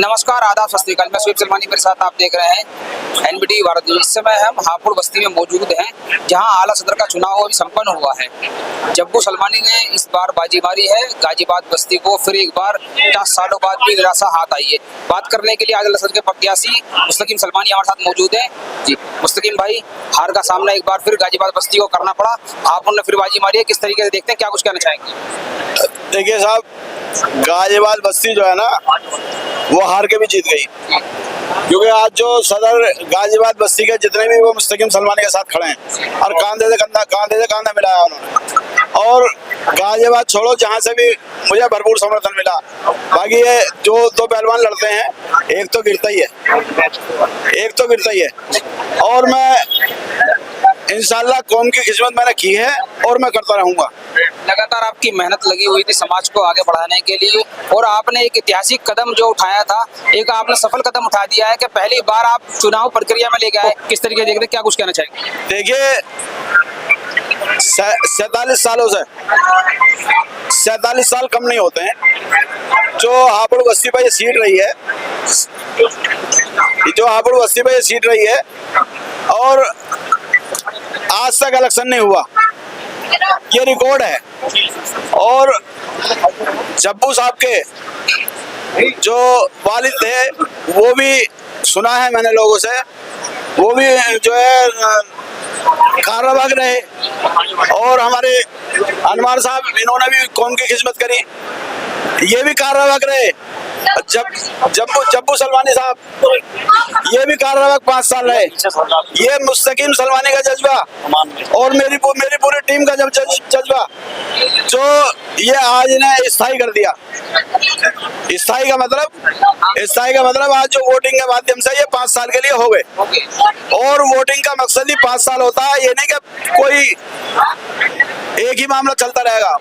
नमस्कार, आदाब, सत श्री अकाल। मैं स्वीप सलमानी, मेरे साथ आप देख रहे हैं एनबीटी भारत न्यूज। इस समय हम हापुड़ बस्ती में मौजूद हैं, जहां आला सदर का चुनाव अभी संपन्न हुआ है। जब्बू सलमानी ने इस बार बाजी मारी है गाजीबाद बस्ती को। फिर एक बार 50 सालों बाद भी निराशा हाथ आई है। बात करने के लिए आला सदर के प्रत्याशी मुस्तकीम सलमानी हमारे साथ मौजूद है। जी मुस्तकीम भाई, हार का सामना एक बार फिर गाजीबाद बस्ती को करना पड़ा, हापुड़ ने फिर बाजी मारी है। किस तरीके से देखते हैं, क्या कुछ कहना चाहेंगे? देखिए साहब, गाजीबाद बस्ती जो है ना, वो हार के भी जीत गई, क्योंकि आज जो सदर गाजीबाद बस्ती के जितने भी वो मुस्तकीम सलमानी के साथ खड़े हैं और कांधे से कांधा मिलाया उन्होंने। और गाजीबाद छोड़ो, जहाँ से भी मुझे भरपूर समर्थन मिला। बाकी ये जो दो पहलवान लड़ते हैं, एक तो गिरता ही है, और मैं इंशाल्लाह कौम की खिदमत मैंने की है और मैं करता रहूंगा। लगातार आपकी मेहनत लगी हुई थी समाज को आगे बढ़ाने के लिए, और आपने एक ऐतिहासिक कदम जो उठाया था, एक आपने सफल कदम उठा दिया है कि पहली बार आप चुनाव प्रक्रिया में ले गए। किस तरीके से देखते हैं, क्या कुछ कहना चाहेंगे? देखिए, 47 सालों से 47 साल कम नहीं होते हैं। जो हापुड़ बस्ती पर ये सीट रही है, और आज तक इलेक्शन नहीं हुआ, ये रिकॉर्ड है। और जब्बू साहब के जो वालिद थे, वो भी सुना है मैंने लोगों से, वो भी जो है काराबाग रहे, और हमारे अनवर साहब, इन्होंने भी कौम की खिदमत करी, ये भी काराबाग रहे। जब्बू सलमानी साहब, ये भी काराबाग 5 साल रहे। ये मुस्तकीम सलमानी का जज्बा और मेरी पूरी टीम का जज्बा, जो ये आज ने स्थायी कर दिया। स्थायी का मतलब आज जो वोटिंग के माध्यम से ये 5 साल के लिए हो गए। और वोटिंग का मकसद ही 5 साल होता है, ये नहीं कि कोई एक ही मामला चलता रहेगा।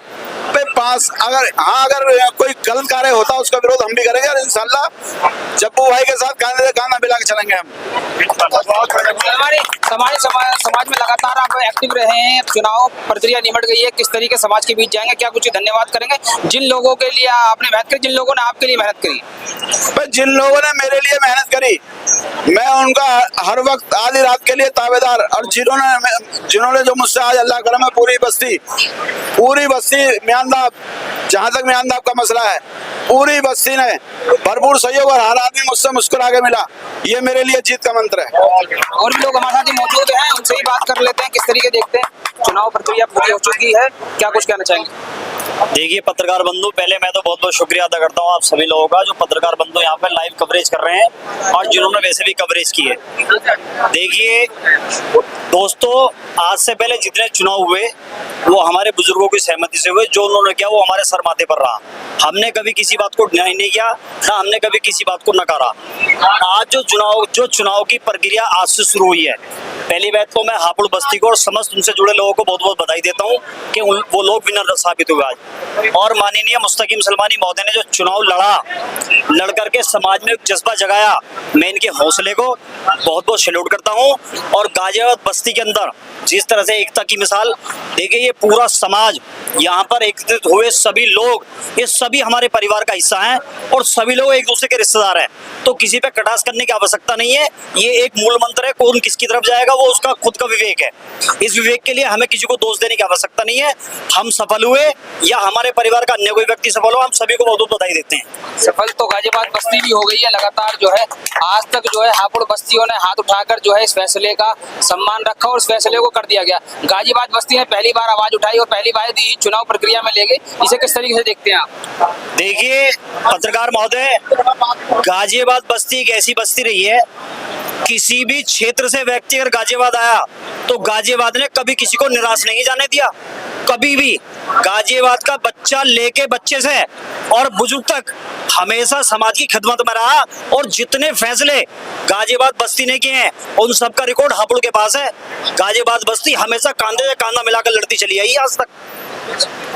अगर कोई गलत कार्य होता है, उसका विरोध हम भी करेंगे, और इंशाल्लाह जब्बू भाई के साथ कांधे से कांधा मिला के चलेंगे हम। समाज में लगातार आप एक्टिव रहे हैं, चुनाव प्रक्रिया निमट गई है, किस तरीके समाज के बीच जाएंगे, क्या कुछ धन्यवाद करेंगे जिन लोगों के लिए आपने मेहनत करी, जिन लोगों ने आपके लिए मेहनत करी? जिन लोगों ने मेरे लिए मेहनत करी, मैं उनका हर वक्त आधी रात के लिए ताबेदार, और जिन्होंने जो मुझसे आज अल्लाह करम है, पूरी बस्ती म्यांदाब, जहाँ तक म्यांदाब का मसला है, पूरी बस्ती ने भरपूर सहयोग, और हर आदमी मुझसे मुस्कुरा के मिला। ये मेरे लिए जीत का मंत्र है। और भी लोग हमारे साथ मौजूद हैं, उनसे ही बात कर लेते हैं। किस तरीके देखते हैं, चुनाव प्रक्रिया पूरी हो चुकी है, क्या कुछ कहना चाहेंगे? देखिए पत्रकार बंधु, पहले मैं तो बहुत बहुत शुक्रिया अदा करता हूँ आप सभी लोगों का, जो पत्रकार बंधु यहाँ पे लाइव कवरेज कर रहे हैं और जिन्होंने वैसे भी कवरेज की है। देखिए दोस्तों, आज से पहले जितने चुनाव हुए वो हमारे बुजुर्गों की सहमति से हुए। जो उन्होंने किया वो हमारे सर माथे पर रहा। हमने कभी किसी बात को न्याय नहीं किया, ना हमने कभी किसी बात को नकारा। आज जो चुनाव की प्रक्रिया आज से शुरू हुई है, पहली बात तो मैं हापुड़ बस्ती को और समस्त उनसे जुड़े लोगों को बहुत बहुत बधाई देता हूँ कि वो लोग विनर साबित हुए आज। और माननीय मुस्तकीम सलमानी महोदय ने जो चुनाव लड़ करके समाज में जज्बा जगाया, मैं इनके हौसले को बहुत बहुत सैल्यूट करता हूँ। और गाजीबाद बस्ती के अंदर जिस तरह से एकता की मिसाल, देखिए ये पूरा समाज यहाँ पर एकत्रित हुए सभी लोग, ये सभी हमारे परिवार का हिस्सा हैं, और सभी लोग एक दूसरे के रिश्तेदार हैं। तो किसी पे कटाक्ष करने की आवश्यकता नहीं है। ये एक मूल मंत्र है, कौन किसकी तरफ जाएगा वो उसका खुद का विवेक है। इस विवेक के लिए हमें किसी को दोष देने की आवश्यकता नहीं है। हम सफल हुए या हमारे परिवार का अन्य कोई व्यक्ति सफल हो, हम सभी को बहुत बहुत बधाई देते हैं। सफल तो गाजीबाद बस्ती भी हो गई है। लगातार जो है आज तक जो है हापुड़ बस्तियों ने हाथ उठाकर जो है इस फैसले का सम्मान रखा और इस फैसले को कर दिया गया। गाजीबाद बस्ती ने पहली बार आवाज उठाई और पहली बार ही चुनाव प्रक्रिया में ले गए। इसे किस तरीके से देखते हैं आप? देखिए पत्रकार महोदय, गाजीबाद बस्ती एक ऐसी बस्ती रही है, किसी भी क्षेत्र से व्यक्ति अगर गाजीबाद आया तो गाजीबाद ने कभी किसी को निराश नहीं जाने दिया। कभी भी गाजीबाद का बच्चा लेके बच्चे से और बुजुर्ग तक हमेशा समाज की खिदमत में रहा, और जितने फैसले गाजीबाद बस्ती ने किए हैं उन सब का रिकॉर्ड हापुड़ के पास है। गाजीबाद बस्ती हमेशा कांधे से कांधा मिलाकर लड़ती चली आई आज तक।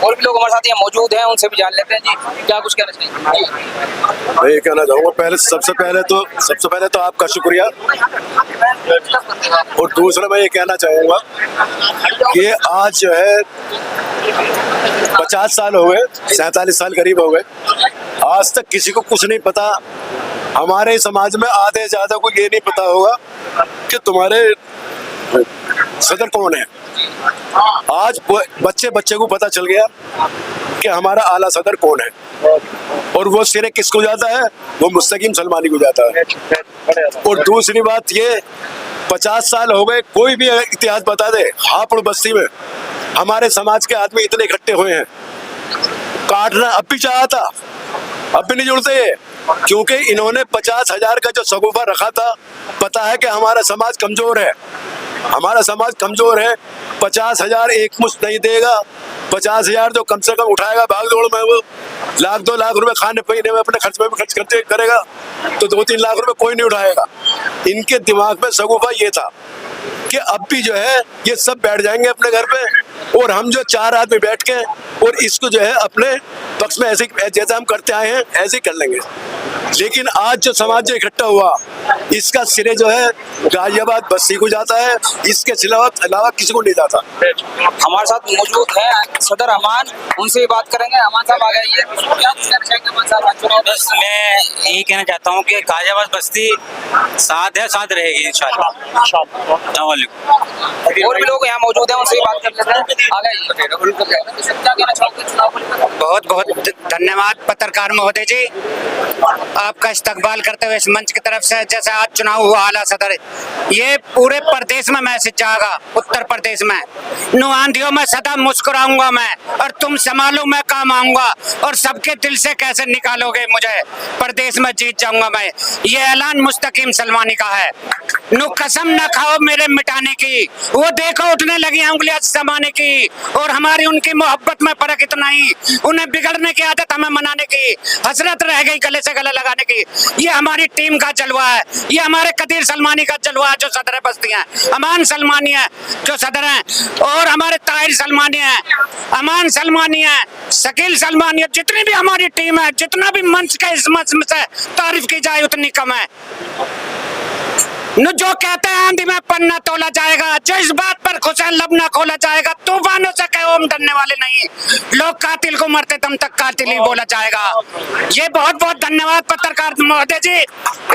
और भी लोग हमारे साथ यहाँ मौजूद हैं, उनसे भी जान लेते हैं। जी क्या कुछ कहना चाहिए? मैं ये कहना चाहूँगा, सबसे पहले तो आपका शुक्रिया, और दूसरा मैं ये कहना चाहूँगा कि आज जो है 50 साल हो गए, 47 साल करीब हो गए, आज तक किसी को कुछ नहीं पता हमारे समाज में आधे ज्यादा को ये नहीं पता होगा कि तुम्हारे सदर कौन है। आज बच्चे बच्चे को पता चल गया कि हमारा आला सदर कौन है, और वो सिरे किसको जाता है, वो मुस्तकीम सलमानी को जाता है। और दूसरी बात ये, 50 साल हो गए, कोई भी इतिहास बता दे हापुड़ बस्ती में हमारे समाज के आदमी इतने इकट्ठे हुए हैं, काटना अब भी चाहा था, अब भी नहीं जुड़ते ये, क्योंकि इन्होंने 50,000 का जो सगुफा रखा था। पता है कि हमारा समाज कमजोर है, हमारा समाज कमजोर है। 50,000 एक मुश्त नहीं देगा, 50,000 जो कम से कम उठाएगा भाग दौड़ में, वो 1-2 लाख रुपए खाने पीने में अपने खर्च में भी खर्च करेगा, तो 2-3 लाख रुपए कोई नहीं उठाएगा। इनके दिमाग में सगुफा ये था कि अब भी जो है ये सब बैठ जाएंगे अपने घर पे, और हम जो 4 आदमी बैठ के और इसको जो है अपने पक्ष में ऐसे जैसे हम करते आए हैं ऐसे ही कर लेंगे। लेकिन आज जो समाज जो इकट्ठा हुआ, इसका सिरे जो है गाजियाबाद बस्ती को जाता है, इसके अलावा किसी को नहीं जाता। हमारे साथ मौजूद है सदर अमान, उनसे भी बात करेंगे। अमान साहब आ गए, क्या कहना चाहेंगे अमान साहब आज चुनाव? बस मैं यही कहना चाहता हूँ कि गाजियाबाद बस्ती साथ है, साथ रहेगी इंशाल्लाह। और भी लोग यहाँ मौजूद हैं, उनसे भी बात कर लेते हैं। आ गए, क्या कहना चाहोगे चुनाव को लेकर? बहुत बहुत धन्यवाद पत्रकार महोदय जी, आपका इस्तकबाल करते हुए इस मंच की तरफ से। जैसे आज चुनाव हुआ आला सदर, ये पूरे प्रदेश में मैसेज जाएगा, उत्तर प्रदेश में नु आंधियों में सदा मुस्कुराऊंगा मैं, और तुम संभालो मैं काम आऊंगा, और सबके दिल से कैसे निकालोगे मुझे, प्रदेश में जीत जाऊंगा मैं। ये ऐलान मुस्तकीम सलमानी का है। नु कसम न खाओ मेरे मिटाने की, वो देखो उठने लगी उंगलियां जमाने की, और हमारी उनकी मोहब्बत में फर्क इतना ही, उन्हें बिगड़ने की आदत हमें मनाने की, हसरत रह गई गले से गले लगाने की। ये हमारी टीम का जलवा है, ये हमारे कदीर सलमानी का जलवा है जो सदर बस्ती है, अमान सलमानी है जो सदर है, और हमारे ताहिर सलमानी है, अमान सलमानी है, शकील सलमानी है। जितनी भी हमारी टीम है, जितना भी मंच के इस मंच से तारीफ की जाए उतनी कम है। जो कहते हैं आंधी में पन्ना तोला जाएगा, जो इस बात पर खुश है लब ना खोला जाएगा, तूफानों से कहो हम डरने वाले नहीं, लोग कातिल को मरते दम तक कातिल ही बोला जाएगा। ये बहुत बहुत धन्यवाद पत्रकार महोदय जी,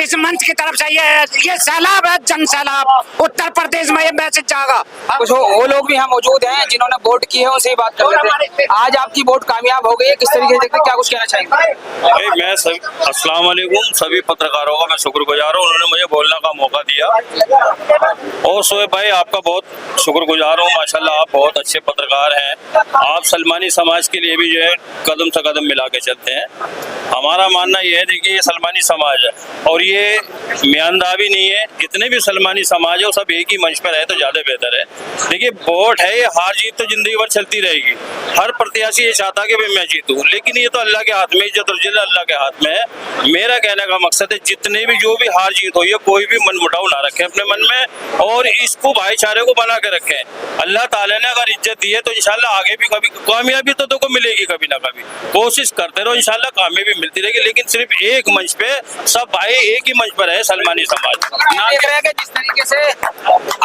इस मंच की तरफ से ये सैलाब है, जन सैलाब उत्तर प्रदेश में ये मैसेज जाएगा। कुछ वो लोग भी यहाँ मौजूद हैं जिन्होंने वोट की है, उनसे ही बात कर लेते हैं। आज आपकी वोट कामयाब हो गई है, किस तरीके से देखते हैं, क्या कुछ कहना चाहेंगे? मैं अस्सलाम वालेकुम सभी पत्रकारों का मैं शुक्रगुजार हूँ, उन्होंने मुझे बोलने का मौका दिया। और शोएब भाई आपका बहुत शुक्रगुजार हूँ, माशाल्लाह आप बहुत अच्छे पत्रकार हैं। आप सलमानी समाज के लिए भी जो है कदम से कदम मिला के चलते हैं। हमारा मानना यह है देखिए ये सलमानी समाज है और ये म्यांदा भी नहीं है, जितने भी सलमानी समाज है वो सब एक ही मंच पर रहे तो ज्यादा बेहतर है। देखिए वोट है, ये हार जीत तो जिंदगी भर चलती रहेगी, हर प्रत्याशी ये चाहता कि मैं जीतूं, लेकिन ये तो अल्लाह के हाथ में, इज्जत और जिल्लत अल्लाह के हाथ में है। मेरा कहने का मकसद है जितने भी जो भी हार जीत हुई है कोई भी मन मुटाव ना रखे अपने मन में और इसको भाईचारे को बना के रखें। अल्लाह ताला ने अगर इज्जत दी है तो इंशाल्लाह आगे भी कभी कामयाबी तो देखो मिलेगी, कभी ना कभी कोशिश करते रहो, इंशाल्लाह कामयाबी मिलती रहेगी। लेकिन सिर्फ एक मंच पे सब भाई एक ही मंच पर है सलमानी समाज। देख रहे हैं कि जिस तरीके से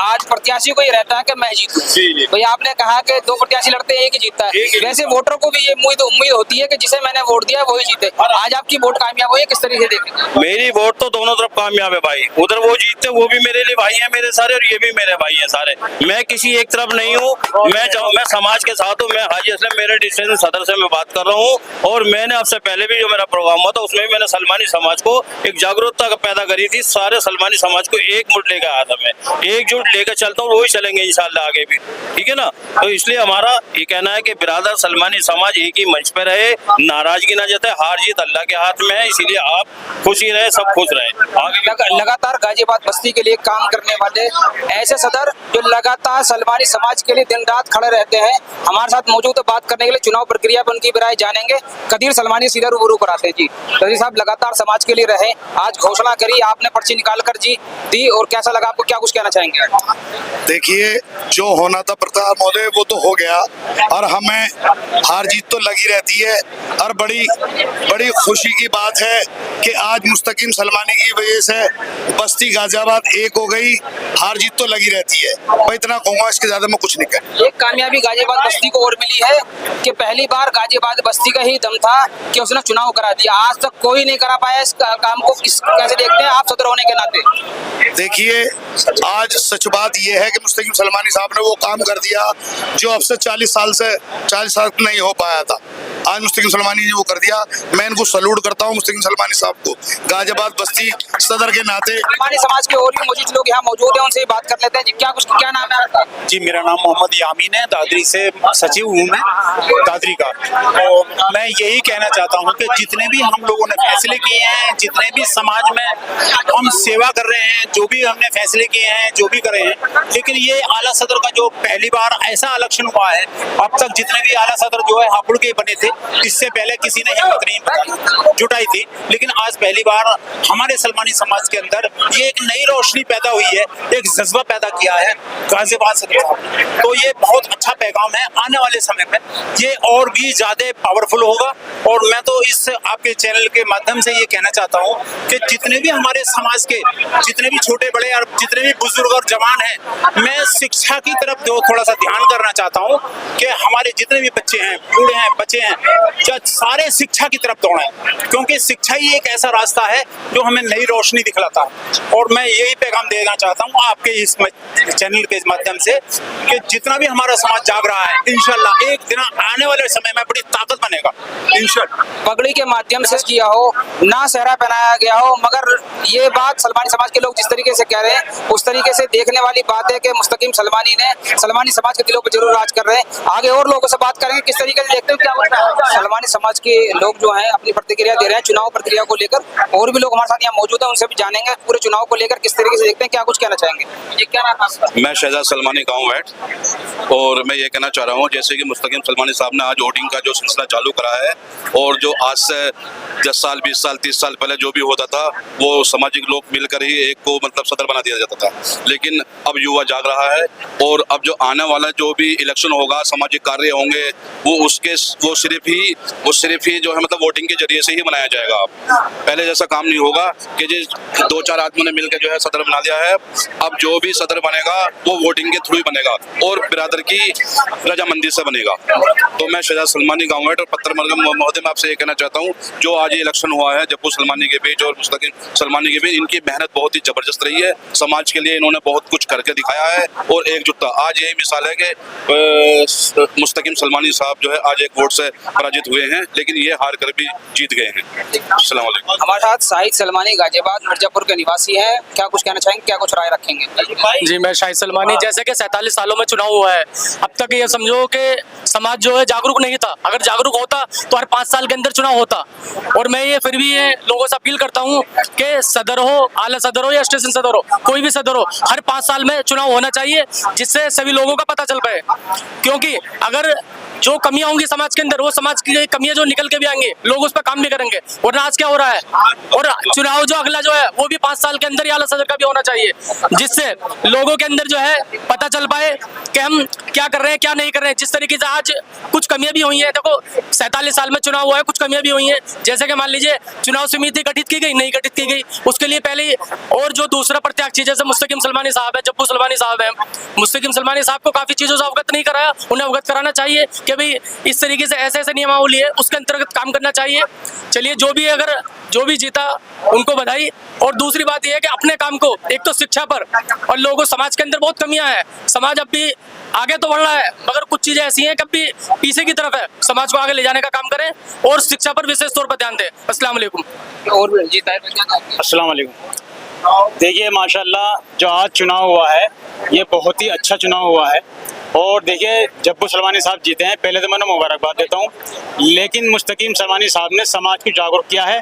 आज प्रत्याशी को ये रहता है कि मैं जीतूं, भाई आपने कहा कि 2 प्रत्याशी लड़ते हैं, एक ही जीतता है, वैसे वोटर को भी ये उम्मीद होती है कि जिसे मैंने वोट दिया वही जीते। आज आपकी वोट कामयाब हुई है, किस तरीके से देखेंगे? मेरी वोट तो दोनों तरफ कामयाब है भाई, उधर वो जीतते वो भी मेरे लिए भाई है मेरे सारे और ये भी मेरे भाई हैं सारे। मैं किसी एक तरफ नहीं हूँ, मैं समाज के साथ हूँ। मैं हाजी असलम मेरे डिस्ट्रिक्ट सदर से मैं बात कर रहा हूँ और मैंने आपसे पहले भी जो मेरा प्रोग्राम हुआ था उसमें भी मैंने सलमानी समाज को एक जागरूकता पैदा करी थी। सारे सलमानी समाज को एक मुठ लेकर आया था, मैं एकजुट लेकर चलता हूँ, वही चलेंगे इंशाल्लाह आगे भी, ठीक है ना। तो इसलिए हमारा ये कहना है कि बिरादर सलमानी समाज एक ही मंच पर रहे, नाराजगी ना जताए, हार जीत अल्लाह के हाथ में है, इसीलिए आप खुशी रहे, सब खुश रहे। आगे लगातार गाजियाबाद बस्ती के लिए काम करने वाले ऐसे सदर जो लगातार सलमानी समाज के लिए दिन रात खड़े रहते हैं, हमारे साथ मौजूद है। बात करने के लिए चुनाव प्रक्रिया पर उनकी राय जानेंगे। कदीर सलमानी सीधा रूबरू कराते जी। कदीर साहब लगातार समाज के लिए रहे, आज घोषणा करी आपने, पर्ची निकाल कर जी दी, और कैसा लगा आपको, क्या कुछ कहना चाहेंगे? देखिए जो होना था प्रताप महोदय वो तो हो गया और हमें हार जीत तो लगी रहती है और बड़ी खुशी की बात है कि आज मुस्तकीम सलमानी की वजह से बस्ती गाजियाबाद फैसलाबाद एक हो गई, हार जीत तो लगी रहती है। मैं इतना कहूंगा, इसके ज्यादा मैं कुछ नहीं कहूँगा। एक कामयाबी गाजियाबाद बस्ती को और मिली है कि पहली बार गाजियाबाद बस्ती का ही दम था कि उसने चुनाव करा दिया। आज तक कोई नहीं करा पाया इस काम को। कैसे देखते हैं आप सदर होने के नाते? देखिए, आज सच बात यह है कि मुस्तकीम सलमानी साहब ने वो काम कर दिया जो अब से 40 साल नहीं हो पाया था। आज मुस्तकीम सलमानी ने वो कर दिया। मैं इनको सलूट करता हूँ, मुस्तकीम सलमानी साहब को, गाजियाबाद बस्ती सदर के नाते। सलमानी समाज के और भी मौजूद लोग यहाँ मौजूद हैं, उनसे भी बात कर लेते हैं। जी क्या नाम है आपका? जी, मेरा नाम मोहम्मद यामीन है, दादरी से सचिव हूँ मैं, दादरी का। तो मैं यही कहना चाहता हूँ कि जितने भी हम लोगों ने फैसले किए हैं, जितने भी समाज में हम सेवा कर रहे हैं, जो भी हमने फैसले किए हैं, जो भी करे हैं, लेकिन ये आला सदर का जो पहली बार ऐसा इलेक्शन हुआ है, अब तक जितने भी आला सदर जो है हापुड़ के बने थे, इससे पहले किसी ने हिम्मत नहीं जुटाई थी। लेकिन आज पहली बार हमारे सलमानी समाज के अंदर ये एक नई रोशनी पैदा हुई है, एक जज्बा पैदा किया है गाजियाबाद सदर साहब। तो ये बहुत अच्छा पैगाम है। आने वाले समय में ये और भी ज्यादा पावरफुल होगा। और मैं तो इस आपके चैनल के माध्यम से ये कहना चाहता हूँ कि जितने भी हमारे समाज के जितने भी छोटे बड़े और जितने भी बुजुर्ग और जवान हैं, मैं शिक्षा की तरफ थोड़ा सा ध्यान करना चाहता हूँ कि हमारे जितने भी बच्चे हैं, बूढ़े हैं, बच्चे हैं, सारे शिक्षा की तरफ दौड़ें, क्योंकि शिक्षा ही एक ऐसा रास्ता है जो हमें नई रोशनी दिखलाता है। और मैं यही पैगाम देना चाहता हूँ आपके इस चैनल के माध्यम से कि जितना भी हमारा समाज जाग रहा है, इंशाल्लाह एक दिन आने वाले समय में बड़ी ताकत बनेगा, इंशाल्लाह। पगड़ी के माध्यम से किया हो, ना सहरा पहनाया गया हो, मगर ये बात सलमानी समाज के लोग जिस तरीके से कह रहे हैं, उस तरीके से देखने वाली बात है कि मुस्तकीम सलमानी ने सलमानी समाज के दिलों पर जरूर राज कर रहे हैं। आगे और लोगों से बात करेंगे किस तरीके से देखते हैं, क्या होता है। सलमानी समाज के लोग जो हैं अपनी प्रतिक्रिया दे रहे हैं चुनाव प्रक्रिया को लेकर। और भी लोग हमारे साथ यहाँ मौजूद हैं, उनसे भी जानेंगे पूरे चुनाव को लेकर किस तरीके से देखते हैं, क्या कुछ कहना चाहेंगे। ये क्या नाम है आपका? मैं शहजाद सलमानी गाँव बैठ, और मैं ये कहना चाह रहा हूँ जैसे कि मुस्तकीम सलमानी साहब ने आज वोटिंग का जो सिलसिला चालू करा है, और जो आज से 10 साल 20 साल 30 साल पहले जो भी होता था वो सामाजिक लोग मिलकर ही एक को मतलब सदर बना दिया जाता था, लेकिन अब युवा जाग रहा है। और अब जो आने वाला जो भी इलेक्शन होगा, सामाजिक कार्य होंगे, वो सिर्फ ही जो है मतलब वोटिंग के जरिए से ही बनाया जाएगा। पहले जैसा काम नहीं होगा कि जी 2-4 आदमियों ने मिलकर जो है सदर बना दिया है। अब जो भी सदर बनेगा वो वोटिंग के थ्रू ही बनेगा और बिरादर की रजामंदी से बनेगा। तो मैं शहजाद सलमानी गाँव और पत्थर महोदय में आपसे ये कहना चाहता हूँ, जो आज ये इलेक्शन हुआ है जब्बू सलमानी के बीच और मुस्तकीम सलमानी के बीच, इनकी मेहनत बहुत ही जबरदस्त रही है। समाज के लिए इन्होंने बहुत कुछ करके दिखाया है और एकजुटता। आज यही मिसाल है कि मुस्तकीम सलमानी साहब जो है आज एक वोट से पराजित हुए हैं, लेकिन ये हार कर भी जीत गए हैं। अस्सलाम वालेकुम। हमारे साथ शाहिद सलमानी गाजियाबाद मिर्जापुर के निवासी हैं, क्या कुछ कहना चाहेंगे, क्या कुछ राय रखेंगे? जी, मैं शाहिद सलमानी। जैसे कि 47 सालों में चुनाव हुआ है, अब तक ये समझो कि समाज जो है जागरूक नहीं था। अगर जागरूक होता तो हर 5 साल के अंदर चुनाव होता। और मैं ये फिर भी ये लोगों से अपील करता हूँ कि सदर हो, आला सदर हो या स्टेशन सदर हो, कोई भी सदर हो, हर 5 साल में चुनाव होना चाहिए, जिससे सभी लोगों का पता चल पाए। क्योंकि अगर जो कमियां होंगी समाज के अंदर, वो समाज की कमियां जो निकल के भी आएंगे, लोग उस पर काम भी करेंगे। वरना आज क्या हो रहा है, और चुनाव जो अगला जो है वो भी 5 साल के अंदर ही आला सदर का भी होना चाहिए, जिससे लोगों के अंदर जो है पता चल पाए कि हम क्या कर रहे हैं, क्या नहीं कर रहे हैं। जिस तरीके से आज कुछ कमियां भी हुई हैं, देखो 47 साल में चुनाव हुआ है, कुछ कमियां भी हुई हैं। जैसे कि मान लीजिए चुनाव समिति गठित की गई, नहीं गठित की गई, उसके लिए पहले। और जो दूसरा प्रत्याशी जैसे मुस्तकीम सलमानी साहब है, जब्बू सलमानी साहब है, मुस्तकीम सलमानी साहब को काफी चीजों से अवगत नहीं कराया, उन्हें अवगत कराना चाहिए कि भाई इस तरीके से ऐसे ऐसे नियमावली है, उसके अंतर्गत काम करना चाहिए। चलिए, जो भी जीता उनको बधाई। और दूसरी बात यह है कि अपने काम को, एक तो शिक्षा पर, और लोगों समाज के अंदर बहुत कमियां हैं। समाज अब भी आगे तो बढ़ रहा है, मगर कुछ चीजें ऐसी हैं कभी पीछे की तरफ है। समाज को आगे ले जाने का काम करें और शिक्षा पर विशेष तौर पर ध्यान दें। अस्सलाम वालेकुम। और जी अस्सलाम वालेकुम। देखिए, माशाल्लाह जो आज चुनाव हुआ है ये बहुत ही अच्छा चुनाव हुआ है। और देखिए, जब्बू सलमानी साहब जीते हैं, पहले तो मैं मुबारकबाद देता हूँ। लेकिन मुस्तकीम सलमानी साहब ने समाज को जागरूक किया है।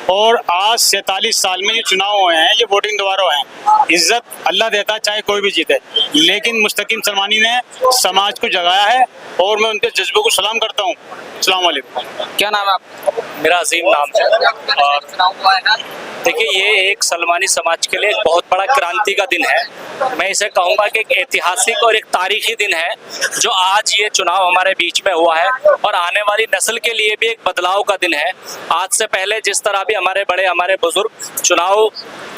और आज 47 साल में ये चुनाव हुए हैं, ये वोटिंग दोबारा हुए हैं। इज्जत अल्लाह देता है, चाहे कोई भी जीते, लेकिन मुस्तकीम सलमानी ने समाज को जगाया है और मैं उनके जज्बे को सलाम करता हूँ। अस्सलाम वालेकुम। क्या नाम है आपका? मेरा अजीम नाम है। और देखिए, ये एक सलमानी समाज के लिए एक बहुत बड़ा क्रांति का दिन है। मैं इसे कहूँगा कि एक ऐतिहासिक और एक तारीखी दिन है जो आज ये चुनाव हमारे बीच में हुआ है, और आने वाली नस्ल के लिए भी एक बदलाव का दिन है। आज से पहले जिस तरह भी भी हमारे बुजुर्ग चुनाव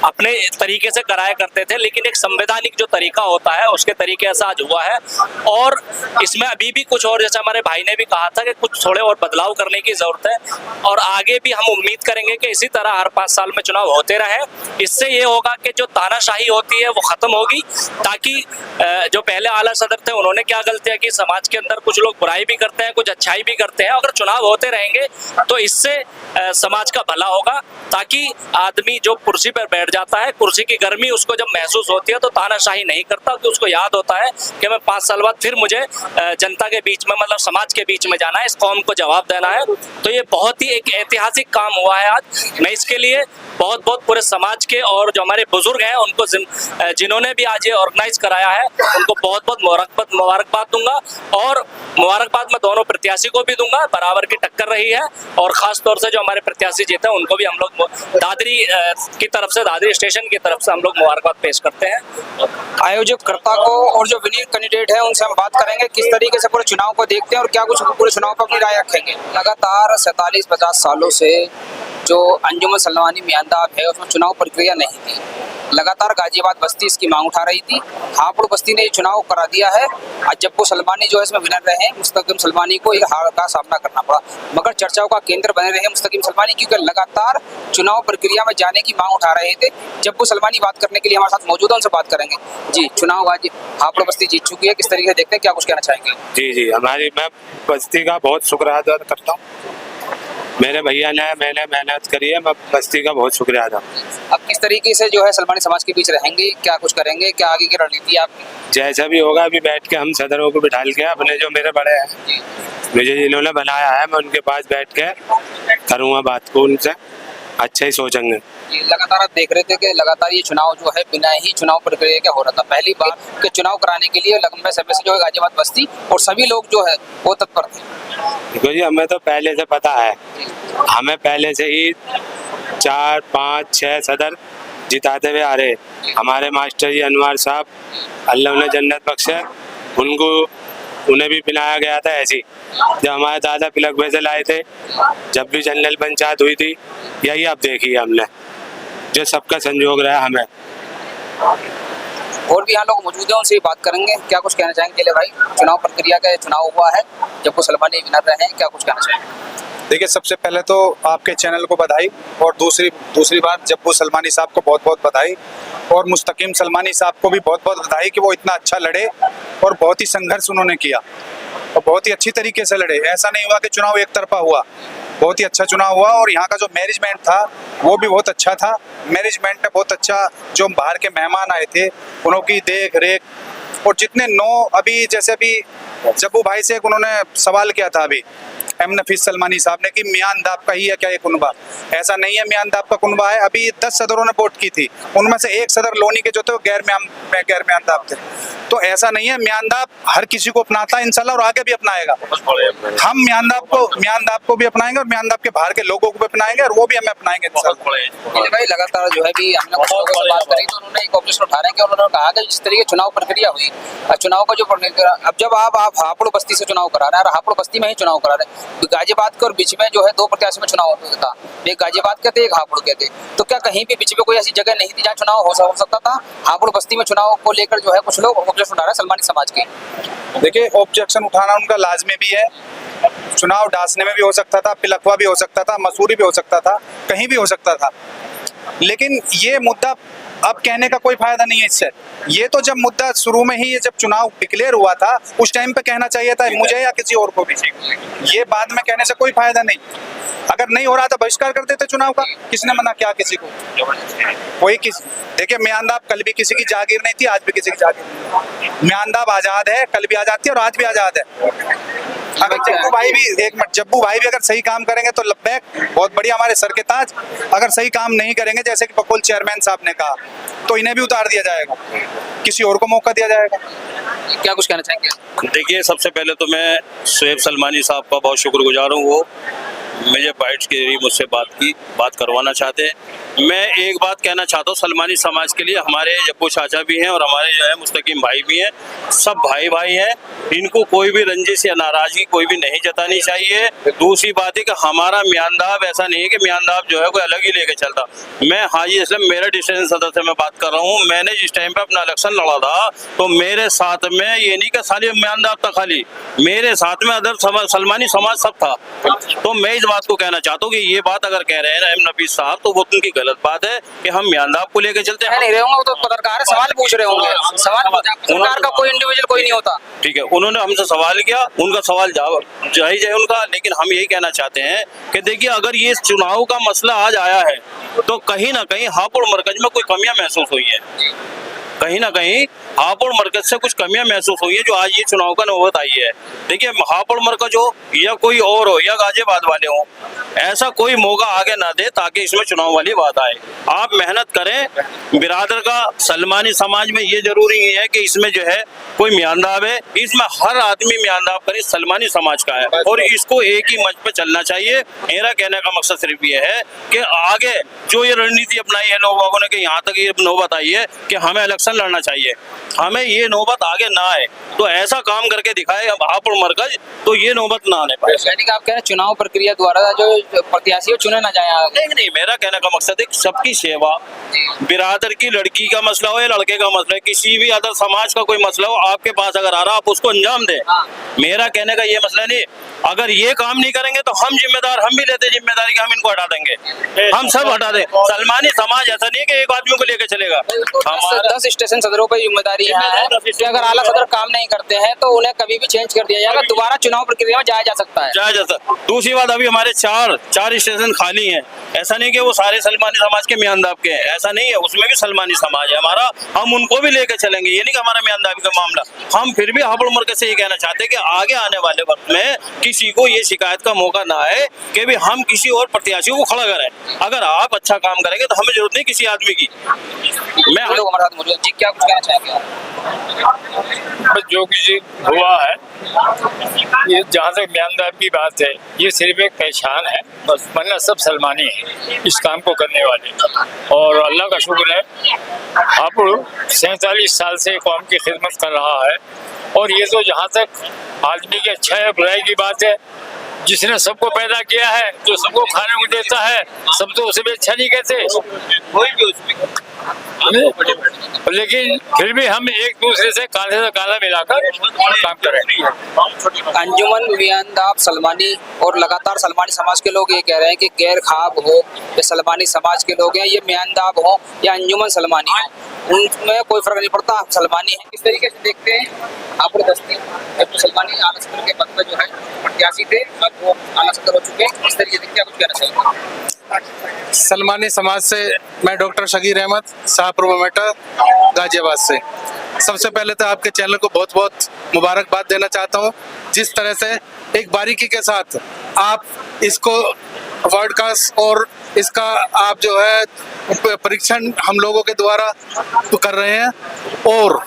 अपने तरीके से कराया करते थे, लेकिन एक संवैधानिक जो तरीका होता है उसके तरीके से आज हुआ है। और इसमें अभी भी कुछ और, जैसे हमारे भाई ने भी कहा था कि कुछ थोड़े और बदलाव करने की जरूरत है, और आगे भी हम उम्मीद करेंगे कि इसी तरह हर 5 साल में चुनाव होते रहे। इससे ये होगा कि जो तानाशाही होती है वो खत्म होगी, ताकि जो पहले आला सदर थे उन्होंने क्या गलतियां की, समाज के अंदर कुछ लोग बुराई भी करते हैं, कुछ अच्छाई भी करते हैं। अगर चुनाव होते रहेंगे तो इससे समाज का भला होगा, ताकि आदमी जो कुर्सी पर बैठ जाता है, कुर्सी की गर्मी उसको जब महसूस होती है तो तानाशाही नहीं करता, कि उसको याद होता है कि मैं 5 साल बाद फिर मुझे जनता के बीच में, मतलब समाज के बीच में जाना है, इस कौम को जवाब देना है। तो ये बहुत ही एक ऐतिहासिक काम हुआ है आज। मैं इसके लिए बहुत बहुत पूरे समाज के और जो हमारे बुजुर्ग हैं उनको, जिन्होंने भी आज ये ऑर्गेनाइज कराया है, उनको बहुत बहुत मुबारकबाद दूंगा। और मुबारकबाद मैं दोनों प्रत्याशी को भी दूंगा, बराबर की टक्कर रही है। और खास तौर से जो हमारे प्रत्याशी जीते हैं उनको भी हम लोग दादरी की तरफ से, दादरी स्टेशन की तरफ से हम लोग मुबारकबाद पेश करते हैं। आयोजककर्ता को और जो विनिंग कैंडिडेट है उनसे हम बात करेंगे किस तरीके से पूरे चुनाव को देखते हैं और क्या कुछ पूरे चुनाव पर अपनी राय रखेंगे। लगातार 47-50 सालों से जो अंजुमन सलमानी मियांदाब है उसमें चुनाव प्रक्रिया नहीं थी। लगातार गाजियाबाद बस्ती इसकी मांग उठा रही थी। हापुड़ बस्ती ने चुनाव करा दिया है। जब्बू सलमानी जो है इसमें विनर रहे, मुस्तकिम सलमानी को एक हार का सामना करना पड़ा, मगर चर्चाओं का केंद्र बने रहे मुस्तकिम सलमानी, क्योंकि लगातार चुनाव प्रक्रिया में जाने की मांग उठा रहे थे। जब्बू सलमानी बात करने के लिए हमारे साथ मौजूद है, उनसे बात करेंगे। जी, चुनाव आज हापुड़ बस्ती जीत चुकी है, किस तरीके से देखते हैं, क्या कुछ कहना चाहेंगे? जी, मैं बस्ती का बहुत शुक्रिया अदा करता हूँ। मेरे भैया ने मैंने मेहनत करी है, मैं बस्ती का बहुत शुक्रिया अदा। अब किस तरीके से जो है सलमानी समाज के बीच रहेंगे, क्या कुछ करेंगे, क्या आगे की रणनीति है आपकी? जैसा भी होगा अभी बैठ के हम सदरों को बिठा के अपने जो मेरे बड़े हैं, मुझे जिन्होंने बनाया है, मैं उनके पास बैठ के करूँगा बात को, उनसे अच्छा ही सोचेंगे। लगातार आप देख रहे थे कि लगातार ये चुनाव जो है बिना ही चुनाव प्रक्रिया के हो रहा था। पहली बार कि चुनाव कराने के लिए लंबे समय से जो है गाजियाबाद बस्ती और सभी लोग जो है वो तत्पर थे। देखो जी, हमें तो पहले से पता है, हमें पहले से ही 4, 5, 6 सदर जिताते हुए आ रहे। हमारे मास्टर जी अनवर साहब, अल्लाह उन्हें जन्नत बख्शे, उन्हें भी पिलाया गया था ऐसी। जब हमारे दादा पिलक में से लाए थे, जब भी जनरल पंचायत हुई थी, यही आप देखिए हमने, जो सबका संयोग रहा हमें। और भी यहाँ लोग मौजूद हैं, उनसे बात करेंगे। क्या कुछ कहना चाहेंगे ले भाई? चुनाव प्रक्रिया का चुनाव हुआ है, जब्बू सलमानी विनर रहे हैं, क्या कुछ कहना चाहेंगे? देखिए, सबसे पहले तो आपके चैनल को बधाई, और दूसरी बात जब्बू सलमानी साहब को बहुत बहुत बधाई, और मुस्तकिम सलमानी साहब को भी बहुत बहुत बधाई कि वो इतना अच्छा लड़े और बहुत ही संघर्ष उन्होंने किया और बहुत ही अच्छी तरीके से लड़े। ऐसा नहीं हुआ कि चुनाव एक तरफा हुआ, बहुत ही अच्छा चुनाव हुआ। और यहाँ का जो मैनेजमेंट था वो भी बहुत अच्छा था। मैनेजमेंट ने बहुत अच्छा, जो बाहर के मेहमान आए थे उनकी देख रेख, और जितने 9 अभी, जैसे अभी जब्बू भाई से उन्होंने सवाल किया था अभी एम नफीस सलमानी साहब ने कि मियांदाब का ही है क्या ये कुनबा? ऐसा नहीं है, मियांदाब का कुनबा है। अभी 10 सदरों ने वोट की थी, उनमें से 1 सदर लोनी के जो थे वो गैर मियांदाब थे। तो ऐसा नहीं है, मियांदाब हर किसी को अपनाता है इंशाल्लाह, और आगे भी अपनाएगा। हम मियांदाब को भी अपनाएंगे और मियांदाब के बाहर के लोगों को भी अपनाएंगे, और वो भी हमें अपनाएंगे इंशाल्लाह। भाई लगातार जो है भी हमने कुछ लोगों से बात करी तो उन्होंने एक ऑब्जेक्शन उठा रहे हैं कि उन्होंने कहा कि जिस तरीके चुनाव प्रक्रिया हुई, चुनाव का जो अब जब आप हापुड़ बस्ती से चुनाव करा रहे हैं और हापुड़ बस्ती में ही चुनाव करा रहे हैं, तो गाजियाबाद के और बीच में जो है 2 प्रत्याशी में चुनाव होता था, एक गाजियाबाद के थे, एक हापुड़ के थे। तो क्या कहीं भी बीच में कोई ऐसी जगह नहीं थी जहाँ चुनाव हो सकता था? हापुड़ बस्ती में चुनाव को लेकर जो है कुछ लोग ऑब्जेक्शन उठा रहे हैं सलमानी समाज के। देखिए, ऑब्जेक्शन उठाना उनका लाजमी भी है। चुनाव डासने में भी हो सकता था, पिलखवा भी हो सकता था, मसूरी भी हो सकता था, कहीं भी हो सकता था, लेकिन ये मुद्दा अब कहने का कोई फायदा नहीं है इससे। ये तो जब मुद्दा शुरू में ही, जब चुनाव डिक्लेयर हुआ था उस टाइम पे कहना चाहिए था मुझे या किसी और को भी। ये बाद में कहने से कोई फायदा नहीं। अगर नहीं हो रहा था बहिष्कार कर देते चुनाव का, किसने मना किया किसी को? कोई देखिए, मियांदाब कल भी किसी की जागीर नहीं थी, आज भी किसी की जागीर नहीं। मियांदाब आजाद है, कल भी आजाद थी और आज भी आजाद है। अगर जब्बू भाई भी अगर सही काम करेंगे तो लब्बैक, बहुत बढ़िया, हमारे सर के ताज। अगर सही काम नहीं करेंगे, जैसे कि बकुल चेयरमैन साहब ने कहा, तो इन्हें भी उतार दिया जाएगा, किसी और को मौका दिया जाएगा। क्या कुछ कहना चाहेंगे? देखिए, सबसे पहले तो मैं शोएब सलमानी साहब का बहुत शुक्रगुजार हूँ। वो मुझे बाइट्स के जरिए मुझसे बात करवाना चाहते हैं। मैं एक बात कहना चाहता हूँ सलमानी समाज के लिए, हमारे जब्बू चाचा भी हैं और हमारे जो है मुस्तकीम भाई भी हैं, सब भाई भाई हैं, इनको कोई भी रंजिश या नाराजगी कोई भी नहीं जतानी चाहिए। दूसरी बात है कि हमारा मियांदाब ऐसा नहीं है कि मियांदाब जो है कोई अलग ही लेके चलता। मैं हाजी असलम मेरा डिस्टेंस सदस्य में बात कर रहा हूँ, मैंने जिस टाइम पे अपना इलेक्शन लड़ा था तो मेरे साथ में ये नहीं कि साली मियांदाब था, खाली मेरे साथ में अदर सलमानी समाज सब था। तो मैं इस बात को कहना चाहता हूँ कि ये बात अगर कह रहे हैं नईम नबी साहब तो वो उनकी गलत बात है कि हम मियांदाब को लेके चलते हैं। नहीं रहे होंगे, वो तो पत्रकार है, सवाल पूछ रहे होंगे, सवाल पत्रकार का कोई इंडिविजुअल कोई नहीं होता। ठीक है, उन्होंने हमसे सवाल किया, उनका सवाल जायज है उनका, लेकिन हम यही कहना चाहते हैं कि देखिए अगर ये चुनाव का मसला आज आया है तो कहीं ना कहीं हापुड़ मरकज में कोई कमियां महसूस हुई है, कहीं ना कहीं हापुड़ मरकज से कुछ कमियां महसूस हुई है जो आज ये चुनाव का नौबत आई है। देखिए हापुड़ मरकज हो या कोई और हो या गाजियाबाद वाले हो, ऐसा कोई मौका आगे ना दे ताकि इसमें चुनाव वाली बात आए। आप मेहनत करें, बिरादर का सलमानी समाज में ये जरूरी नहीं है कि इसमें जो है कोई मियांदाब है, इसमें हर आदमी मियांदाब करे सलमानी समाज का है और इसको एक ही मंच पे चलना चाहिए। मेरा कहने का मकसद सिर्फ ये है कि आगे जो ये रणनीति अपनाई है लोगों ने कि यहाँ तक ये नौबत आई है कि हमें इलेक्शन लड़ना चाहिए, हमें ये नौबत आगे ना आए, तो ऐसा काम करके दिखाए हापुड़ मरकज तो ये नौबत ना आने पाए। यानी कि आप कह रहे हैं चुनाव प्रक्रिया द्वारा जो प्रत्याशी हो चुने ना जाए आगे। नहीं, मेरा कहने का मकसद है सबकी सेवा, बिरादर की लड़की का मसला हो या लड़के का मसला है, किसी भी अदर समाज का कोई मसला हो आपके पास अगर आ रहा आप उसको अंजाम दें। मेरा कहने का ये मसला नहीं, अगर ये काम नहीं करेंगे तो हम जिम्मेदार, हम भी लेते जिम्मेदारी कि हम इनको हटा देंगे, हम सब हटा दें। सलमानी समाज ऐसा नहीं है कि एक आदमी को लेकर चलेगा। 10 स्टेशन सदरों पर जिम्मेदारी है कि अगर आला सदर काम नहीं करते हैं तो उन्हें कभी भी चेंज कर दिया जाएगा, दोबारा चुनाव प्रक्रिया में जाया जा सकता है। दूसरी बात, अभी हमारे चार स्टेशन खाली हैं, ऐसा नहीं कि वो सारे सलमानी समाज के मियांदाब के हैं, ऐसा नहीं है, उसमें भी सलमानी समाज है हमारा, हम उनको भी लेके चलेंगे। ये नहीं कि हमारा मियांदाबी का मामला, हम फिर भी हापुड़ मरकज से ये कहना चाहते हैं कि आगे आने वाले वक्त में किसी को ये शिकायत का मौका ना आए कि भी हम किसी और प्रत्याशी को खड़ा करें। अगर आप अच्छा काम करेंगे तो हमें जरूरत नहीं किसी आदमी की। मैं हमारे साथ मौजूद जी, क्या कुछ कहना चाहेंगे? जो कुछ हुआ है, ये जहाँ तक मियांदाब की बात है, ये सिर्फ एक पहचान है बस, वरना सब सलमानी है इस काम को करने वाले। और अल्लाह का शुक्र है, हापुड़ 47 साल से कौम की खिदमत कर रहा है। और ये तो जहाँ तक आदमी की अच्छा है बुराई की बात है, जिसने सबको पैदा किया है, जो सबको खाने को देता है, सब तो उसे भी अच्छा नहीं कहते, लेकिन फिर भी हम एक दूसरे से कांधे से कांधा मिलाकर काम करें। अंजुमन मियांदाब सलमानी और लगातार सलमानी समाज के लोग ये कह रहे हैं कि गैर खाब हो या सलमानी समाज के लोग हैं, ये मियांदाब हो या अंजुमन सलमानी हो, उनमें कोई फर्क नहीं पड़ता, हम सलमानी हैं। किस तरीके से देखते हैं हापुड़ बस्ती जब सलमानी आला सदर के पद पर जो है प्रत्याशी थे, अब वो आला सदर हो चुके हैं, इस तरीके से क्या कुछ कहना चाहिए? सलमानी समाज से मैं डॉक्टर शकीर अहमद शाहपुर मेटा गाजियाबाद से। सबसे पहले तो आपके चैनल को बहुत बहुत मुबारकबाद देना चाहता हूँ, जिस तरह से एक बारीकी के साथ आप इसको पॉडकास्ट और इसका आप जो है परीक्षण हम लोगों के द्वारा कर रहे हैं। और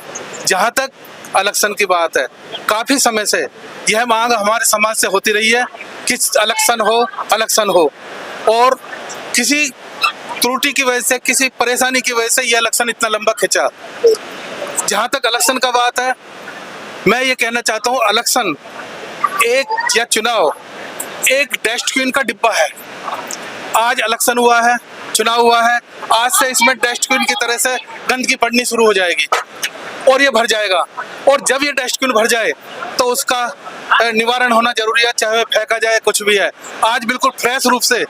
जहाँ तक इलेक्शन की बात है, काफ़ी समय से यह मांग हमारे समाज से होती रही है कि इलेक्शन हो और किसी त्रुटि की वजह से, किसी परेशानी की वजह से यह इलेक्शन इतना लंबा खिंचा। जहाँ तक इलेक्शन का बात है, मैं ये कहना चाहता हूँ, इलेक्शन एक या चुनाव एक डस्टबिन का डिब्बा है। आज इलेक्शन हुआ है, चुनाव हुआ है, आज से इसमें डस्टबिन की तरह से गंदगी पड़नी शुरू हो जाएगी और ये भर जाएगा। और जब ये डस्टबिन भर जाए तो उसका निवारण होना जरूरी है, चाहे फेंका जाए कुछ भी है। आज बिल्कुल फ्रेश रूप से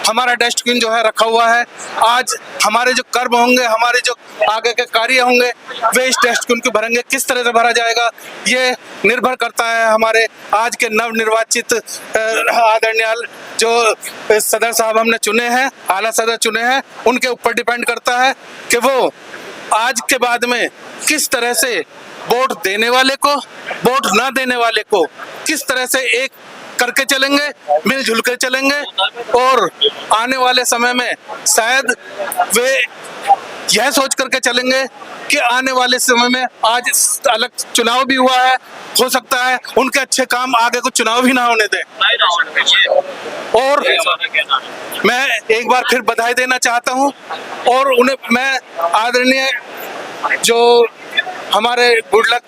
हमारा डस्टबिन जो है रखा हुआ है। आज हमारे जो कर्म होंगे, हमारे जो आगे के कार्य होंगे, वे इस डस्टबिन को भरेंगे। किस तरह से भरा जाएगा ये निर्भर करता है हमारे आज के नवनिर्वाचित आदरणीय जो सदर साहब हमने चुने हैं, आला सदर चुने हैं, उनके ऊपर डिपेंड करता है कि वो आज के बाद में किस तरह से वोट देने वाले को, वोट ना देने वाले को किस तरह से एक करके चलेंगे, मिलजुल कर चलेंगे। और आने वाले समय में शायद वे यह सोच करके चलेंगे कि आने वाले समय में आज अलग चुनाव भी हुआ है, हो सकता है उनके अच्छे काम आगे को चुनाव भी ना होने दें। और मैं एक बार फिर बधाई देना चाहता हूं और उन्हें मैं आदरणीय जो हमारे गुड लक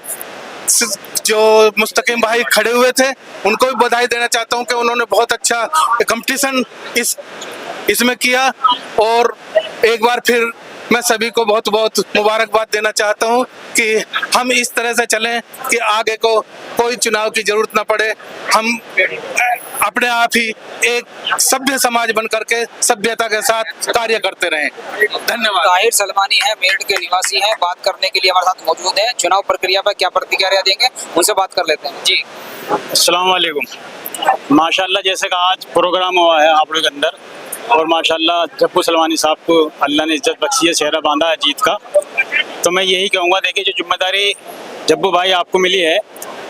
जो मुस्तकीम भाई खड़े हुए थे उनको भी बधाई देना चाहता हूं कि उन्होंने बहुत अच्छा कंपटीशन इसमें किया। और एक बार फिर मैं सभी को बहुत बहुत मुबारकबाद देना चाहता हूं कि हम इस तरह से चलें कि आगे को कोई चुनाव की जरूरत ना पड़े, हम अपने आप ही एक सभ्य समाज बन करके सभ्यता के साथ कार्य करते रहें। धन्यवाद। ताहिर सलमानी है, मेरठ के निवासी हैं, बात करने के लिए हमारे साथ मौजूद हैं। चुनाव प्रक्रिया पर क्या प्रतिक्रिया देंगे, उनसे बात कर लेते हैं। जी अस्सलाम वालेकुम। माशाल्लाह जैसे कि आज प्रोग्राम हुआ है हापुड़ के अंदर और माशाल्लाह जब्बू सलमानी साहब को अल्लाह ने इज्जत बख्शी है, चेहरा बांधा है जीत का। तो मैं यही कहूँगा, देखिए जो जिम्मेदारी जब्बू भाई आपको मिली है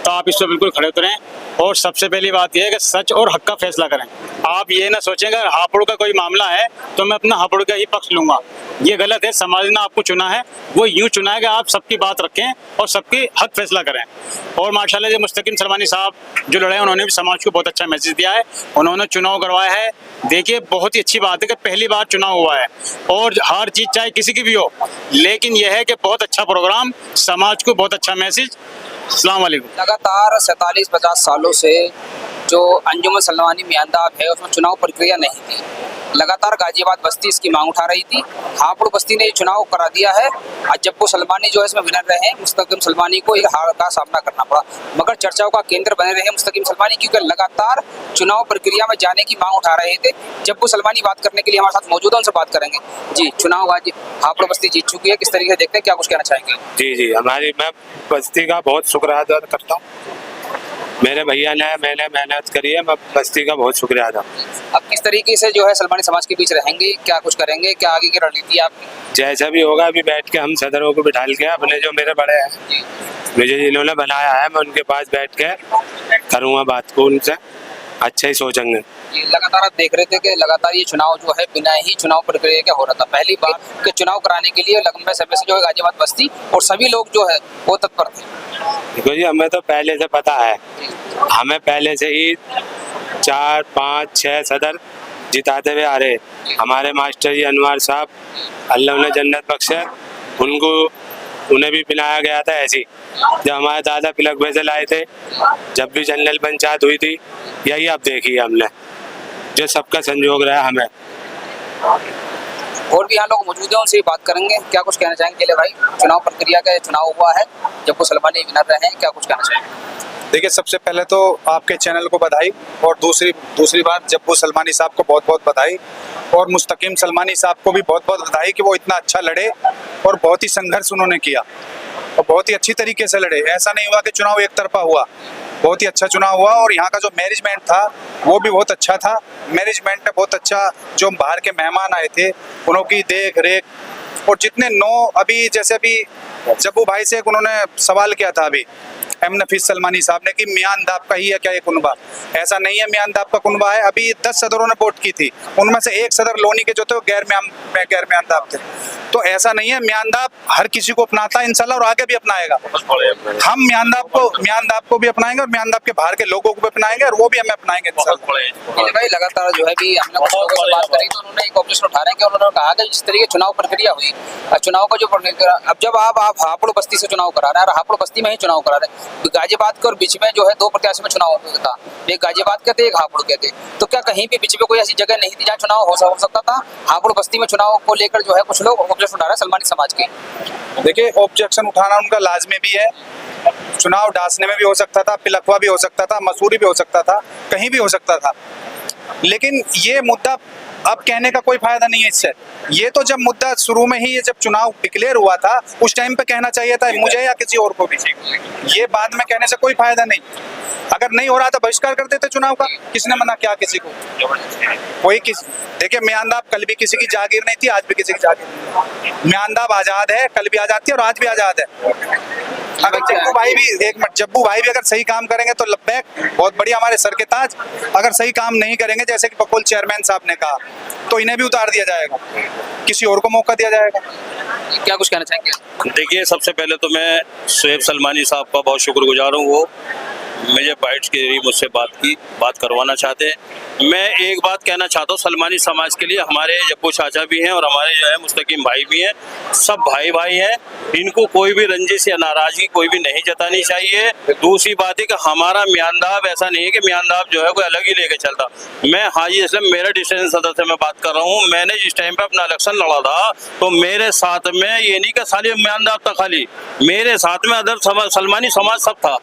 तो आप इस पर बिल्कुल खड़े उतरें और सबसे पहली बात यह है कि सच और हक का फैसला करें। आप ये ना सोचेंगे हापुड़ का कोई मामला है तो मैं अपना हापुड़ का ही पक्ष लूंगा, ये गलत है। समाज ने आपको चुना है, वो यूँ चुना है कि आप सबकी बात रखें और सबकी हक फैसला करें। और माशाल्लाह जो मुस्तकीम सलमानी साहब जो लड़े उन्होंने भी समाज को बहुत अच्छा मैसेज दिया है, उन्होंने चुनाव करवाया है। देखिए बहुत ही अच्छी बात है कि पहली बार चुनाव हुआ है और हार जीत चाहे किसी की भी हो, लेकिन यह है कि बहुत अच्छा प्रोग्राम, समाज को बहुत अच्छा मैसेज। अस्सलाम वालेकुम। लगातार 47-50 सालों से जो अंजुमन सलमानी मियांदाब है उसमें चुनाव प्रक्रिया नहीं थी। लगातार गाजियाबाद बस्ती इसकी मांग उठा रही थी, हापुड़ बस्ती ने ये चुनाव करा दिया है। आज जब्बू सलमानी जो है इसमें विनर रहे, मुस्तकीम सलमानी को एक हार का सामना करना पड़ा, मगर चर्चाओं का केंद्र बने रहे मुस्तकीम सलमानी, क्योंकि लगातार चुनाव प्रक्रिया में जाने की मांग उठा रहे थे। जब्बू सलमानी बात करने के लिए हमारे साथ मौजूद है, उनसे बात करेंगे। जी चुनाव आज हापुड़ बस्ती जीत चुकी है, किस तरीके से देखते हैं, क्या कुछ कहना चाहेंगे? जी मैं बस्ती का बहुत शुक्रिया अदा करता हूँ। मेरे भैया ने मैंने मेहनत करी है, मैं बस्ती का बहुत शुक्रिया अदा। अब किस तरीके से जो है सलमानी समाज के बीच रहेंगे, क्या कुछ करेंगे, क्या आगे की रणनीति है आपकी? जैसा भी होगा अभी बैठ के हम सदरों को बिठा के अपने जो मेरे बड़े हैं मुझे जिन्होंने बनाया है मैं उनके पास बैठ के करूँगा बात को, उनसे अच्छा ही सोचेंगे। लगातार आप देख रहे थे कि लगातार ये चुनाव जो है बिना ही चुनाव प्रक्रिया के हो रहा था। पहली बार के चुनाव कराने के लिए लंबे समय से जो है गाजियाबाद बस्ती और सभी लोग जो है वो तत्पर थे। देखो जी हमें तो पहले से पता है, हमें पहले से ही 4, 5, 6 सदर जिताते हुए आ रहे। हमारे मास्टर जी अनवर साहब अल्लाह उन्हें जन्नत बख्शे, उन्हें भी पिलाया गया था ऐसी। जब हमारे दादा पिलक वैसे लाए थे, जब भी जनरल पंचायत हुई थी, यही आप देखिए हमने जो सबका संयोग रहा हमें। और भी यहाँ लोग मौजूद हैं, उनसे बात करेंगे। क्या कुछ कहना चाहेंगे ले भाई, चुनाव प्रक्रिया का चुनाव हुआ है, जब्बू सलमानी विनर रहे हैं, क्या कुछ कहना चाहेंगे? देखिए सबसे पहले तो आपके चैनल को बधाई और दूसरी बात जब्बू सलमानी साहब को बहुत बहुत बधाई और मुस्तकीम सलमानी साहब को भी बहुत बहुत बधाई कि वो इतना अच्छा लड़े और बहुत ही संघर्ष उन्होंने किया और बहुत ही अच्छी तरीके से लड़े। ऐसा नहीं हुआ कि चुनाव एक तरफा हुआ, बहुत ही अच्छा चुनाव हुआ। और यहाँ का जो मैनेजमेंट था वो भी बहुत अच्छा था, मैनेजमेंट ने बहुत अच्छा, जो बाहर के मेहमान आए थे उनकी देख रेख और जितने 9 अभी जैसे अभी जब्बू भाई से उन्होंने सवाल किया था अभी एम नफीस सलमानी साहब ने कि मियांदाब का ही है क्या ये कुनबा, ऐसा नहीं है मियांदाब का कुनबा है। अभी 10 सदरों ने वोट की थी, उनमें से एक सदर लोनी के जो थे वो गैर मियांदाब थे। तो ऐसा नहीं है, मियांदाब हर किसी को अपनाता है इंशाल्लाह और आगे भी अपनाएगा। हम मियांदाब को भी अपनाएंगे और मियांदाब के बाहर के लोगों को भी अपनाएंगे और वो भी हमें अपनाएंगे इंशाल्लाह। भाई लगातार जो है भी हमने कुछ लोगों से बात करी तो उन्होंने एक ऑब्जेक्शन उठा रहे हैं कि उन्होंने कहा कि जिस तरीके चुनाव प्रक्रिया हुई, चुनाव का जो अब जब आप हापुड़ बस्ती से चुनाव करा रहे हैं और हापुड़ बस्ती में ही चुनाव करा रहे हैं, गाजियाबाद के और बीच में जो है 2 प्रत्याशी में चुनाव था, एक गाजियाबाद के थे एक हापुड़ के थे, तो क्या कहीं भी बीच में कोई ऐसी जगह नहीं थी जहाँ चुनाव हो सकता था? हापुड़ बस्ती में चुनाव को लेकर जो है कुछ लोग ऑब्जेक्शन उठा रहे हैं सलमानी समाज के। देखिए ऑब्जेक्शन उठाना उनका लाजमी भी है, चुनाव डासने में भी हो सकता था, पिलखवा भी हो सकता था, मसूरी भी हो सकता था, कहीं भी हो सकता था, लेकिन ये मुद्दा अब कहने का कोई फायदा नहीं है इससे। ये तो जब मुद्दा शुरू में ही जब चुनाव डिक्लेयर हुआ था उस टाइम पे कहना चाहिए था मुझे या किसी और को भी, ये बाद में कहने से कोई फायदा नहीं। अगर नहीं हो रहा था बहिष्कार कर देते चुनाव का, किसने मना किया किसी को? कोई देखिए मियांदाब कल भी किसी की जागीर नहीं थी, आज भी किसी की जागीर नहीं। मियांदाब आजाद है, कल भी आजाद थी और आज भी आजाद है। अगर जब्बू भाई भी अगर सही काम करेंगे तो लब्बैक, बहुत बढ़िया, हमारे सर के ताज। अगर सही काम नहीं करेंगे जैसे कि बकौल चेयरमैन साहब ने कहा तो इन्हें भी उतार दिया जाएगा, किसी और को मौका दिया जाएगा। क्या कुछ कहना चाहेंगे? देखिए, सबसे पहले तो मैं शोएब सलमानी साहब का बहुत शुक्रगुजार हूँ। वो मुझे बाइट्स के जरिए मुझसे बात करवाना चाहते हैं। मैं एक बात कहना चाहता हूँ सलमानी समाज के लिए, हमारे जब्बू चाचा भी हैं और हमारे जो है मुस्तकीम भाई भी हैं, सब भाई भाई हैं। इनको कोई भी रंजिश या नाराजगी कोई भी नहीं जतानी चाहिए। दूसरी बात है कि हमारा म्यांदाब ऐसा नहीं है कि म्यांदाब जो है कोई अलग ही लेके चलता। मैं हाजी असलम मेरा डिस्ट्रिक्ट सदस्य मैं बात कर रहा हूँ। मैंने जिस टाइम पे अपना इलेक्शन लड़ा था तो मेरे साथ में ये नहीं कि साली म्यांदाब था, खाली मेरे साथ में अदर सलमानी समाज सब था।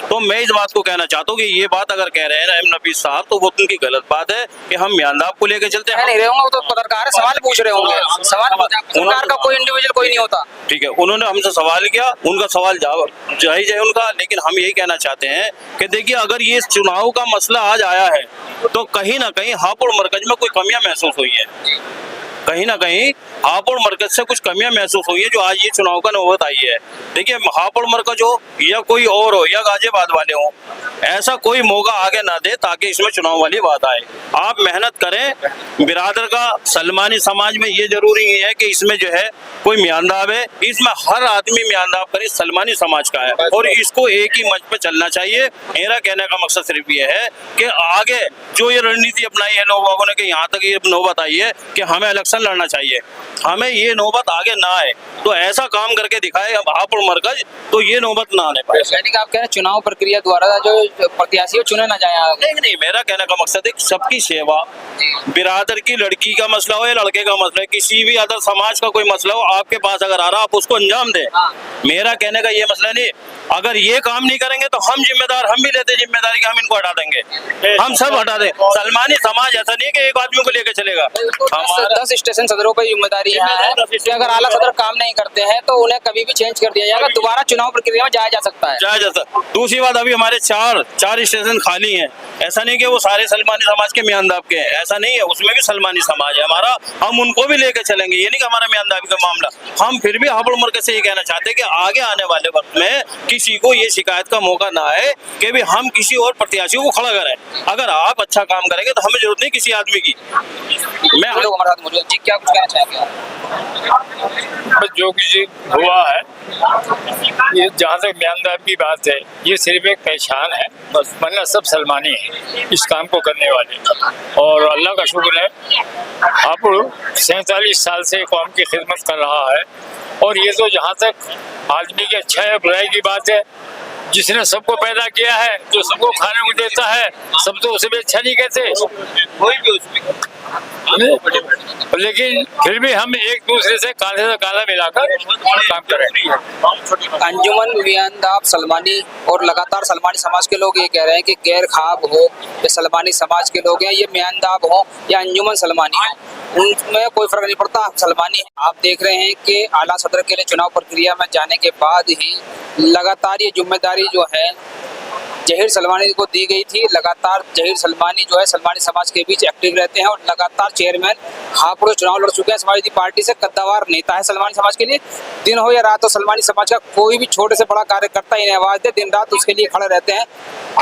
तो मैं इस बात को कहना चाहता हूँ कि ये बात अगर कह रहे हैं नईम नफीस साहब तो वो उनकी गलत बात है कि हम म्यांदाब को लेके चलते हैं। नहीं रहे होंगे, वो तो पत्रकार है, सवाल पूछ रहे होंगे। सवाल पत्रकार का कोई इंडिविजुअल कोई नहीं होता। ठीक है, उन्होंने हमसे सवाल किया, उनका सवाल जायज है उनका, लेकिन हम यही कहना चाहते हैं कि देखिए अगर ये चुनाव का मसला आज आया है तो कहीं ना कहीं हापुड़ मरकज में कोई कमियां महसूस हुई है। कहीं ना कहीं हापुड़ मरकज से कुछ कमियां महसूस हुई है जो आज ये चुनाव का नौबत आई है। देखिए, हापुड़ मरकज हो या कोई और हो या गाजियाबाद वाले हो, ऐसा कोई मौका आगे ना दे ताकि इसमें चुनाव वाली बात आए। आप मेहनत करें। बिरादर का सलमानी समाज में ये जरूरी नहीं है कि इसमें जो है कोई म्यांदाब है, इसमें हर आदमी म्यांदाब करे सलमानी समाज का है और इसको एक ही मंच पे चलना चाहिए। मेरा कहने का मकसद सिर्फ ये है कि आगे जो ये रणनीति अपनाई है लोगों ने कि यहाँ तक ये नौबत आई है कि हमें इलेक्शन लड़ना चाहिए, हमें ये नौबत आगे ना आए, तो ऐसा काम करके दिखाए अब हापुड़ मरकज, तो ये नौबत ना आने पाए। आप कह रहे हैं चुनाव प्रक्रिया द्वारा जो प्रत्याशी चुने ना जाए। नहीं, मेरा कहने का मकसद है सबकी सेवा, बिरादर की लड़की का मसला हो या लड़के का मसला है, किसी भी अदर समाज का कोई मसला हो, आपके पास अगर आ रहा आप उसको अंजाम दें। मेरा कहने का ये मसला नहीं, अगर ये काम नहीं करेंगे तो हम जिम्मेदार, हम भी लेते जिम्मेदारी कि हम इनको हटा देंगे, हम सब हटा दें। सलमानी समाज ऐसा नहीं है कि एक आदमी को लेकर चलेगा। 10 स्टेशन सदरों पर जिम्मेदारी है कि अगर आला सदर काम नहीं करते हैं तो उन्हें कभी भी चेंज कर दिया जाएगा, दोबारा चुनाव प्रक्रिया में जाया जा सकता है। जाया जा सकता। दूसरी बात, अभी हमारे चार स्टेशन खाली हैं। ऐसा नहीं कि वो सारे सलमानी समाज के म्यांदाब के हैं, ऐसा नहीं है, उसमें भी सलमानी समाज है हमारा, हम उनको भी लेकर चलेंगे। ये नहीं कि हमारा म्यांदाबी का मामला। हम फिर भी हापुड़ मरकज से ये कहना चाहते हैं कि आगे आने वाले वक्त में किसी को ये शिकायत का मौका ना आए कि भी हम किसी और प्रत्याशी को खड़ा करें। अगर आप अच्छा काम करेंगे तो हमें जरूरत नहीं किसी आदमी की। मैं हमारे साथ मौजूद जी, क्या कुछ कहना चाहेंगे? बस जो कुछ हुआ है, ये जहाँ तक म्यांदाब की बात है, ये सिर्फ एक पहचान है बस, वरना सब सलमानी है इस काम को करने वाले। और अल्लाह का शुक्र है, हापुड़ 47 साल से कौम की खिदमत कर रहा है। और ये तो जहाँ तक आदमी की अच्छा है बुराई की बात है, जिसने सबको पैदा किया है, जो सबको खाने को देता है, सब तो उसे भी अच्छा नहीं कहते, कोई भी उसमें। लेकिन फिर भी हम एक दूसरे से काले से काला मिलाकर काम करें। अंजुमन म्यांदाब सलमानी और लगातार सलमानी समाज के लोग ये कह रहे हैं कि गैर खाब हो या सलमानी समाज के लोग हैं, ये म्यांदाब हो या अंजुमन सलमानी हो, उनमें कोई फर्क नहीं पड़ता, सलमानी है। आप देख रहे हैं कि आला सदर के लिए चुनाव प्रक्रिया में जाने के बाद ही लगातार ये जिम्मेदारी जो है जहीर सलमानी को दी गई थी। लगातार जहीर सलमानी जो है सलमानी समाज के बीच एक्टिव रहते हैं और लगातार चेयरमैन हापुड़ चुनाव लड़ चुके हैं। समाजवादी पार्टी से कद्दावार नेता है सलमानी समाज के लिए। दिन हो या रात हो, सलमानी समाज का कोई भी छोटे से बड़ा कार्यकर्ता इन्हें आवाज दे, दिन रात उसके लिए खड़े रहते हैं।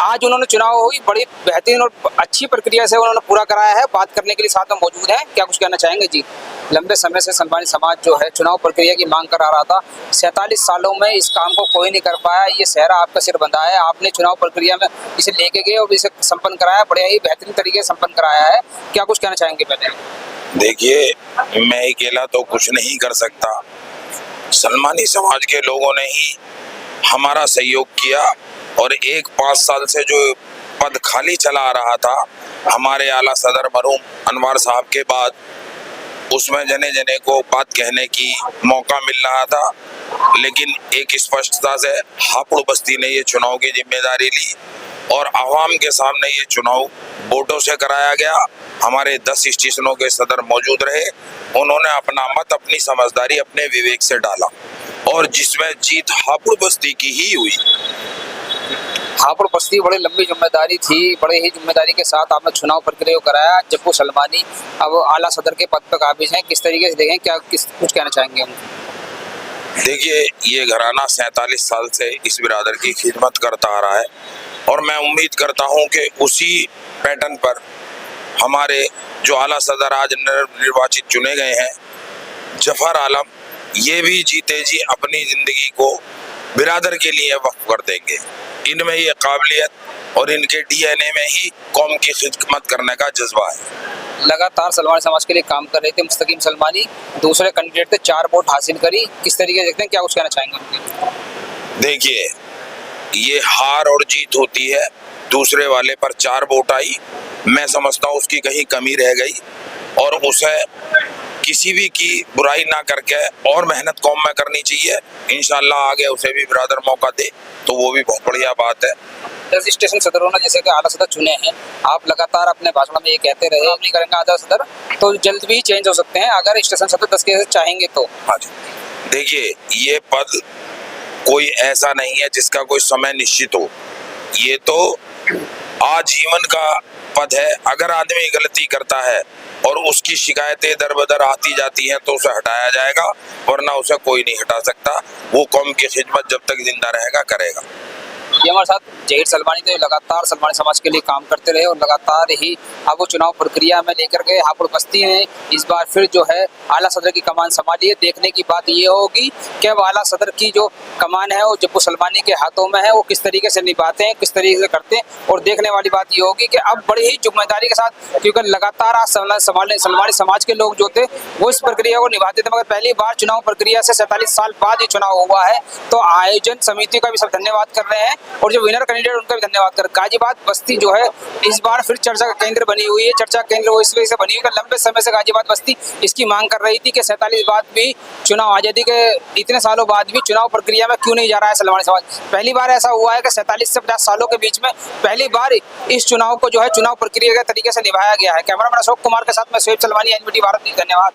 आज उन्होंने चुनाव हुई बड़ी बेहतरीन और अच्छी प्रक्रिया से उन्होंने पूरा कराया है। बात करने के लिए साथ में मौजूद है, क्या कुछ कहना चाहेंगे जी? लंबे समय से सलमानी समाज जो है चुनाव प्रक्रिया की मांग करा रहा था। 47 सालों में इस काम को कोई नहीं कर पाया। ये सहरा आपका सिर बंधा है, आपने चुनाव प्रक्रिया में इसे लेके गए और इसे संपन्न कराया, बड़े ही बेहतरीन तरीके से संपन्न कराया है। क्या कुछ कहना चाहेंगे? पहले देखिए, मैं अकेला तो कुछ नहीं कर सकता, सलमानी समाज के लोगों ने ही हमारा सहयोग किया और एक 5 साल से जो पद खाली चला आ रहा था हमारे आला सदर मरहूम अनवर साहब के बाद, उसमें जने जने को बात कहने की मौका मिल रहा था। लेकिन एक स्पष्टता से हापुड़ बस्ती ने ये चुनाव की जिम्मेदारी ली और आवाम के सामने ये चुनाव वोटों से कराया गया। हमारे 10 स्टेशनों के सदर मौजूद रहे, उन्होंने अपना मत अपनी समझदारी अपने विवेक से डाला और जिसमें जीत हापुड़ बस्ती की ही हुई। हापुड़ बस्ती बड़ी लंबी जिम्मेदारी थी, बड़े ही जिम्मेदारी के साथ आपने चुनाव प्रक्रिया को कराया। जब्बू सलमानी अब आला सदर के पद पर काबिज हैं, किस तरीके से देखें, क्या कुछ कहना चाहेंगे हम? देखिए, ये घराना 47 साल से इस बिरादर की खिदमत करता आ रहा है और मैं उम्मीद करता हूं कि उसी पैटर्न पर हमारे जो आला सदर आज निर्वाचित चुने गए हैं, जफर आलम ये भी जीते जी अपनी जिंदगी को बिरादर के लिए वक्फ कर देंगे। इनमें ये काबिलियत और इनके डीएनए में ही कौम की खिदमत करने का जज्बा है। लगातार सलमानी समाज के लिए काम कर रहे थे मुस्तकीम सलमानी, दूसरे कैंडिडेट थे 4 वोट हासिल करी, किस तरीके से देखते हैं, क्या कुछ कहना चाहेंगे? देखिए, ये हार और जीत होती है। दूसरे वाले पर 4 वोट आई, मैं समझता हूँ उसकी कहीं कमी रह गई और उसे किसी भी की बुराई ना करके और मेहनत कौम में करनी चाहिए। इंशाल्लाह आगे उसे भी बिरादर मौका दे तो वो भी बहुत बढ़िया बात है। जैसे स्टेशन सदरों ने जैसे कि आला सदर चुने हैं, आप लगातार अपने भाषण में ये कहते रहे आप नहीं करेंगे आला सदर, तो जल्द भी चेंज हो सकते हैं अगर स्टेशन सदर 10 के चाहेंगे तो। हाँ जी, देखिए ये पद कोई ऐसा नहीं है जिसका कोई समय निश्चित हो, ये तो आजीवन का पद है। अगर आदमी गलती करता है और उसकी शिकायतें दर बदर आती जाती हैं तो उसे हटाया जाएगा, वरना उसे कोई नहीं हटा सकता। वो कौम की खिदमत जब तक जिंदा रहेगा करेगा। ये हमारे साथ जहीर सलमानी तो लगातार सलमानी समाज के लिए काम करते रहे और लगातार ही अब वो चुनाव प्रक्रिया में लेकर के हापुड़ बस्ती ने इस बार फिर जो है आला सदर की कमान संभाली है। देखने की बात ये होगी कि अब आला सदर की जो कमान है वो जब्बू सलमानी के हाथों में है, वो किस तरीके से निभाते हैं, किस तरीके से करते हैं। और देखने वाली बात ये होगी कि अब बड़ी ही जिम्मेदारी के साथ, क्योंकि लगातार आज सलमानी समाज के लोग जो थे वो इस प्रक्रिया को निभाते थे, मगर पहली बार चुनाव प्रक्रिया से 47 साल बाद ही चुनाव हुआ है। तो आयोजन समिति का भी सब धन्यवाद कर रहे हैं और जो विनर कैंडिडेट उनका भी धन्यवाद कर। गाजियाबाद बस्ती जो है इस बार फिर चर्चा का केंद्र बनी हुई है। चर्चा केंद्र वो इस वजह से बनी हुई है, लंबे समय से गाजियाबाद बस्ती इसकी मांग कर रही थी कि 47 बाद भी चुनाव, आजादी के इतने सालों बाद भी चुनाव प्रक्रिया में क्यों नहीं जा रहा है सलमानी समाज। पहली बार ऐसा हुआ है कि 47 से 50 सालों के बीच में पहली बार इस चुनाव को जो है चुनाव प्रक्रिया के तरीके से निभाया गया है। कैमरामैन अशोक कुमार के साथ में शोएब सलमानी, एनबीटी भारत न्यूज़। धन्यवाद।